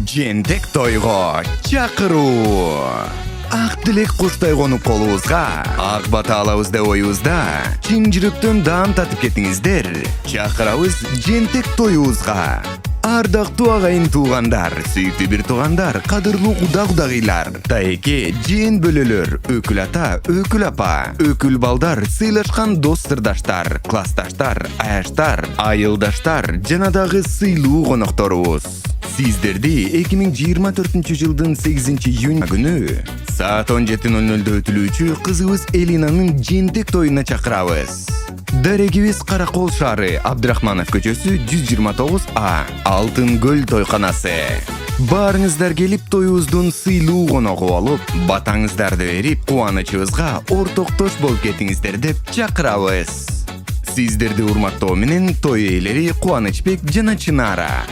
жентек тойго чакыруу. Ак тилек куштай конуп колубузга, ак бата алабыз деп оюбузда, чын жүрөктөн даам татып кетиңиздер. Чакырабыз жентек тоюбузга. Ардактуу агайын туугандар, сүйүктүү бир туугандар, кадырлуу кудагыйлар, таеке, жээн бөлөлөр, өкүл ата, өкүл апа, өкүл балдар, сыйлашкан дос сырдаштар, классташтар, аяштар, айылдаштар жана дагы сыйлуу конокторубуз. Сиздерди 2024-жылдын 8-июнь күнү саат 17:00 өтүлүүчү кызыбыз Элинанын жентек тоюна чакырабыз. Дарегибиз Каракол шаары, Абдрахманов көчөсү 129А, Алтын көл тойканасы. Баарыңыздар келип тоюбуздун сыйлуу коногу болуп, батаңыздарды берип, кубанычыбызга ортоктош болуп кетиңиздер деп чакырабыз. Сиздерди урматтоо менен той ээлери Кубанычбек жана Чынара.